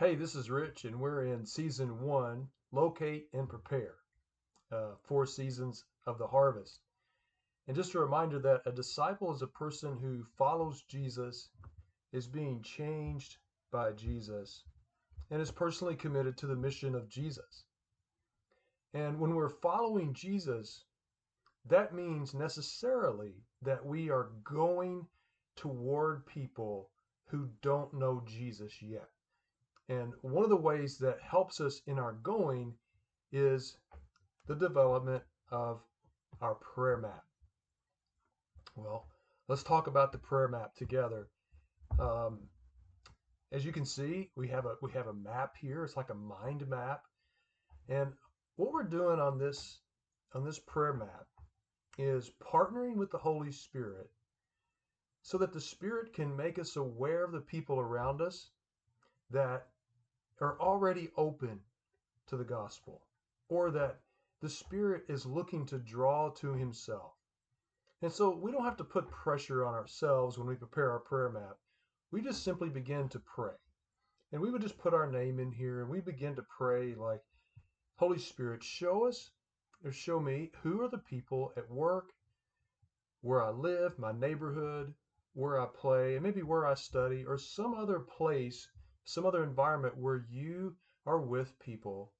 Hey, this is Rich, and we're in season one, Locate and Prepare, 4 seasons of the harvest. And just a reminder that a disciple is a person who follows Jesus, is being changed by Jesus, and is personally committed to the mission of Jesus. And when we're following Jesus, that means necessarily that we are going toward people who don't know Jesus yet. And one of the ways that helps us in our going is the development of our prayer map. Well, let's talk about the prayer map together. Um, as you can see, we have a map here. It's like a mind map, and what we're doing on this prayer map is partnering with the Holy Spirit so that the Spirit can make us aware of the people around us that are already open to the gospel, or that the Spirit is looking to draw to Himself. And so we don't have to put pressure on ourselves when we prepare our prayer map. We just simply begin to pray. And we would just put our name in here and we begin to pray like, Holy Spirit, show us or show me who are the people at work, where I live, my neighborhood, where I play, and maybe where I study, or some other place, some other environment where you are with people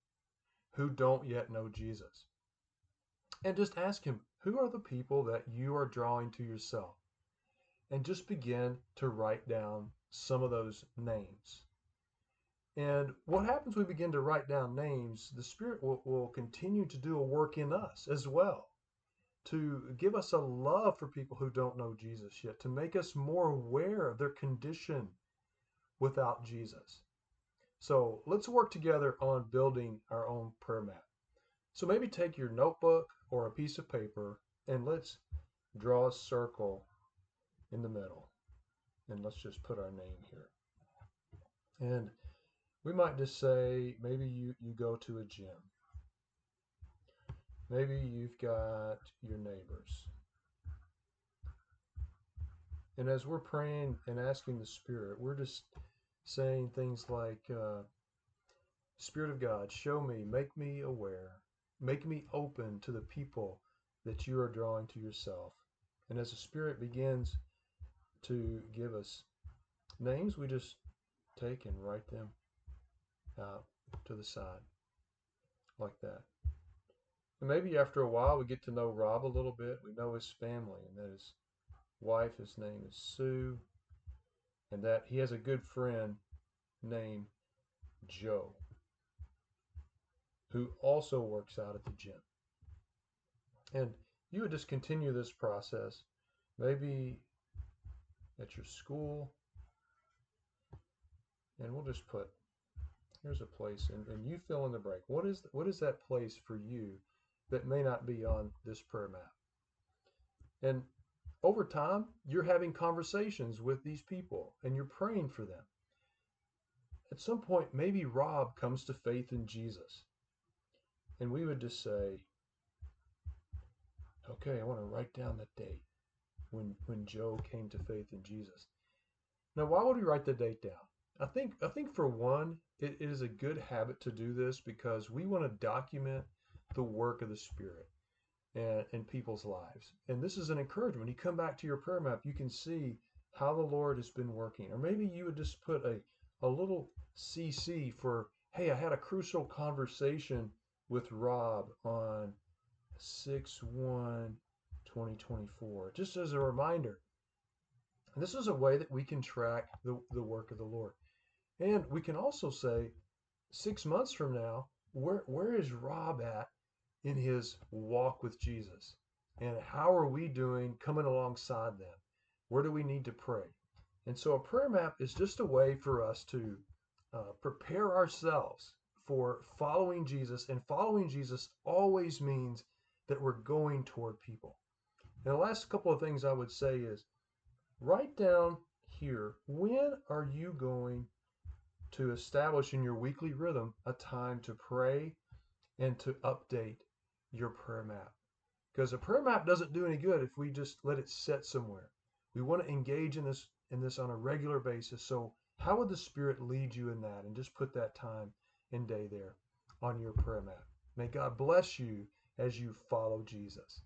who don't yet know Jesus. And just ask Him, who are the people that you are drawing to yourself? And just begin to write down some of those names. And what happens when we begin to write down names, the Spirit will continue to do a work in us as well, to give us a love for people who don't know Jesus yet, to make us more aware of their condition without Jesus. So let's work together on building our own prayer map. So maybe take your notebook or a piece of paper and let's draw a circle in the middle. And let's just put our name here. And we might just say maybe you go to a gym. Maybe you've got your neighbors. And as we're praying and asking the Spirit, we're just saying things like, Spirit of God, show me, make me aware, make me open to the people that you are drawing to yourself. And as the Spirit begins to give us names, we just take and write them out to the side like that. And maybe after a while, we get to know Rob a little bit. We know his family, and that his wife, his name is Sue, and that he has a good friend named Joe, who also works out at the gym. And you would just continue this process, maybe at your school, and we'll just put, here's a place, and you fill in the blank. What is that place for you that may not be on this prayer map? And over time, you're having conversations with these people and you're praying for them. At some point, maybe Rob comes to faith in Jesus. And we would just say, okay, I want to write down the date when Joe came to faith in Jesus. Now, why would we write the date down? I think for one, it is a good habit to do this because we want to document the work of the Spirit in people's lives. And this is an encouragement. When you come back to your prayer map, you can see how the Lord has been working. Or maybe you would just put a little CC for, hey, I had a crucial conversation with Rob on 6/1/2024, just as a reminder. And this is a way that we can track the work of the Lord. And we can also say, 6 months from now, where is Rob at in his walk with Jesus? And how are we doing coming alongside them? Where do we need to pray? And so a prayer map is just a way for us to prepare ourselves for following Jesus. And following Jesus always means that we're going toward people. And the last couple of things I would say is write down here, when are you going to establish in your weekly rhythm a time to pray and to update your prayer map? Because a prayer map doesn't do any good if we just let it sit somewhere. We want to engage in this on a regular basis. So How would the Spirit lead you in that? And just put that time and day there on your prayer mat. May God bless you as you follow Jesus.